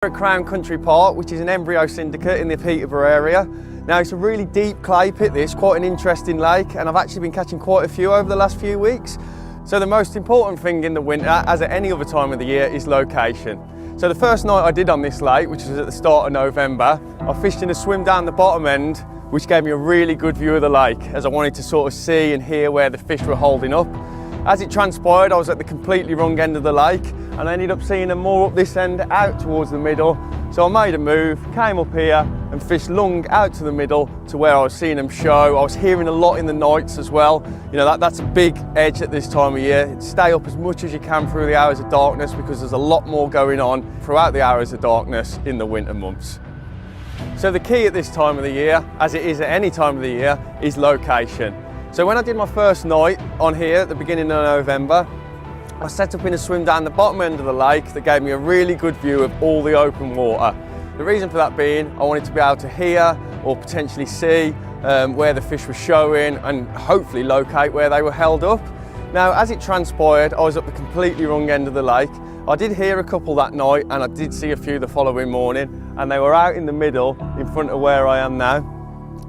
At Crown Country Park, which is an embryo syndicate in the Peterborough area. Now it's a really deep clay pit, this, quite an interesting lake, and I've actually been catching quite a few over the last few weeks. So the most important thing in the winter, as at any other time of the year, is location. So the first night I did on this lake, which was at the start of November, I fished in a swim down the bottom end, which gave me a really good view of the lake, as I wanted to sort of see and hear where the fish were holding up. As it transpired, I was at the completely wrong end of the lake, and I ended up seeing them more up this end, out towards the middle. So I made a move, came up here and fished long out to the middle to where I was seeing them show. I was hearing a lot in the nights as well. You know, that's a big edge at this time of year. Stay up as much as you can through the hours of darkness, because there's a lot more going on throughout the hours of darkness in the winter months. So the key at this time of the year, as it is at any time of the year, is location. So when I did my first night on here at the beginning of November, I set up in a swim down the bottom end of the lake that gave me a really good view of all the open water. The reason for that being, I wanted to be able to hear or potentially see where the fish were showing and hopefully locate where they were held up. Now, as it transpired, I was at the completely wrong end of the lake. I did hear a couple that night and I did see a few the following morning, and they were out in the middle in front of where I am now.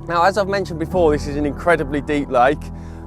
Now, as I've mentioned before, this is an incredibly deep lake.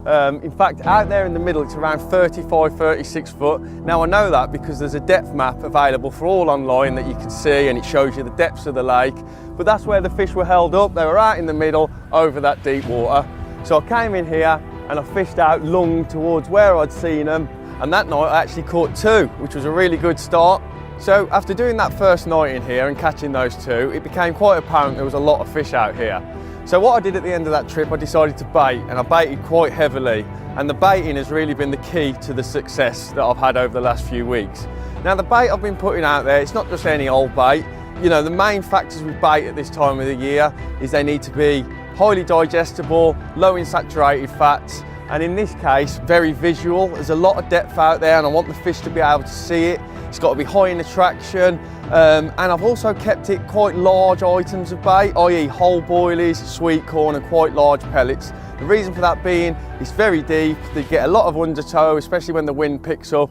In fact, out there in the middle, it's around 35, 36 foot. Now, I know that because there's a depth map available for all online that you can see, and it shows you the depths of the lake. But that's where the fish were held up. They were out in the middle over that deep water. So I came in here and I fished out long towards where I'd seen them. And that night I actually caught two, which was a really good start. So after doing that first night in here and catching those two, it became quite apparent there was a lot of fish out here. So what I did at the end of that trip, I decided to bait, and I baited quite heavily. And the baiting has really been the key to the success that I've had over the last few weeks. Now, the bait I've been putting out there, it's not just any old bait. You know, the main factors with bait at this time of the year is they need to be highly digestible, low in saturated fats, and in this case, very visual. There's a lot of depth out there and I want the fish to be able to see it. It's got to be high in attraction. And I've also kept it quite large items of bait, i.e. whole boilies, sweet corn and quite large pellets. The reason for that being, it's very deep, they get a lot of undertow, especially when the wind picks up.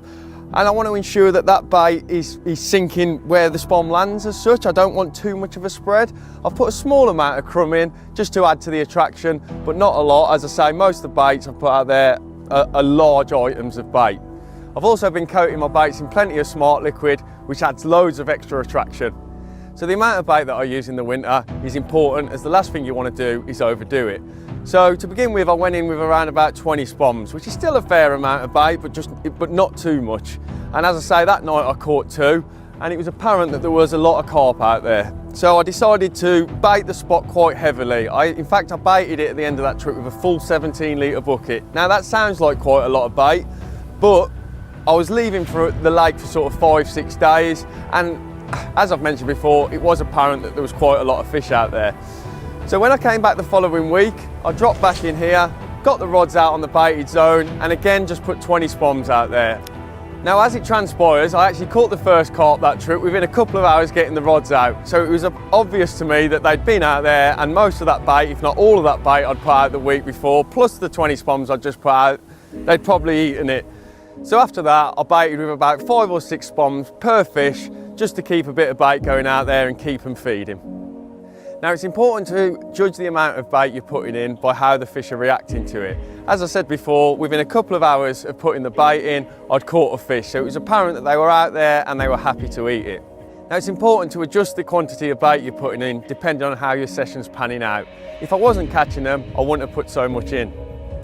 And I want to ensure that that bait is sinking where the spawn lands as such. I don't want too much of a spread. I've put a small amount of crumb in just to add to the attraction, but not a lot. As I say, most of the baits I've put out there are large items of bait. I've also been coating my baits in plenty of smart liquid, which adds loads of extra attraction. So the amount of bait that I use in the winter is important, as the last thing you want to do is overdo it. So to begin with, I went in with around about 20 spoms, which is still a fair amount of bait, but not too much. And as I say, that night I caught two, and it was apparent that there was a lot of carp out there. So I decided to bait the spot quite heavily. In fact, I baited it at the end of that trip with a full 17-litre bucket. Now that sounds like quite a lot of bait, but I was leaving for the lake for sort of 5-6 days, and as I've mentioned before, it was apparent that there was quite a lot of fish out there. So when I came back the following week, I dropped back in here, got the rods out on the baited zone, and again just put 20 spoms out there. Now, as it transpires, I actually caught the first carp that trip within a couple of hours getting the rods out. So it was obvious to me that they'd been out there, and most of that bait, if not all of that bait I'd put out the week before, plus the 20 spoms I'd just put out, they'd probably eaten it. So after that, I baited with about 5 or 6 spoms per fish, just to keep a bit of bait going out there and keep them feeding. Now, it's important to judge the amount of bait you're putting in by how the fish are reacting to it. As I said before, within a couple of hours of putting the bait in, I'd caught a fish, so it was apparent that they were out there and they were happy to eat it. Now, it's important to adjust the quantity of bait you're putting in depending on how your session's panning out. If I wasn't catching them, I wouldn't have put so much in.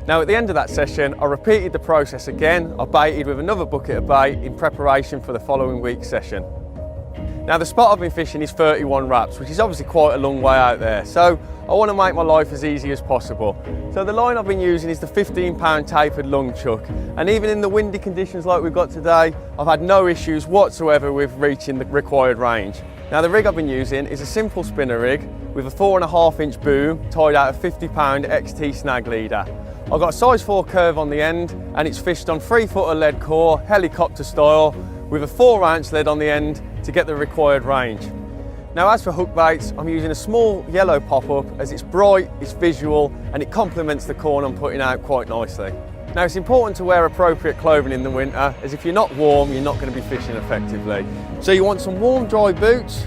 Now, at the end of that session, I repeated the process again. I baited with another bucket of bait in preparation for the following week's session. Now, the spot I've been fishing is 31 wraps, which is obviously quite a long way out there. So I want to make my life as easy as possible. So the line I've been using is the 15-pound tapered lung chuck. And even in the windy conditions like we've got today, I've had no issues whatsoever with reaching the required range. Now, the rig I've been using is a simple spinner rig with a 4.5-inch boom tied out a 50-pound XT snag leader. I've got a size 4 curve on the end, and it's fished on 3-footer lead core, helicopter style, with a 4-ounce lead on the end to get the required range. Now, as for hook baits, I'm using a small yellow pop-up, as it's bright, it's visual, and it complements the corn I'm putting out quite nicely. Now, it's important to wear appropriate clothing in the winter, as if you're not warm, you're not going to be fishing effectively. So you want some warm, dry boots,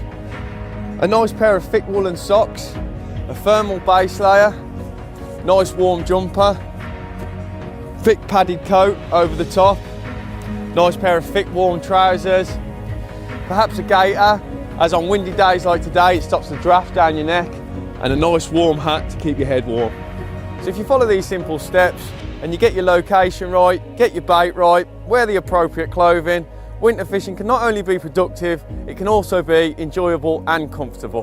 A nice pair of thick woolen socks, a thermal base layer, nice warm jumper, thick padded coat over the top, nice pair of thick warm trousers, perhaps a gaiter, as on windy days like today it stops the draft down your neck, and a nice warm hat to keep your head warm. So if you follow these simple steps and you get your location right, get your bait right, wear the appropriate clothing, winter fishing can not only be productive, it can also be enjoyable and comfortable.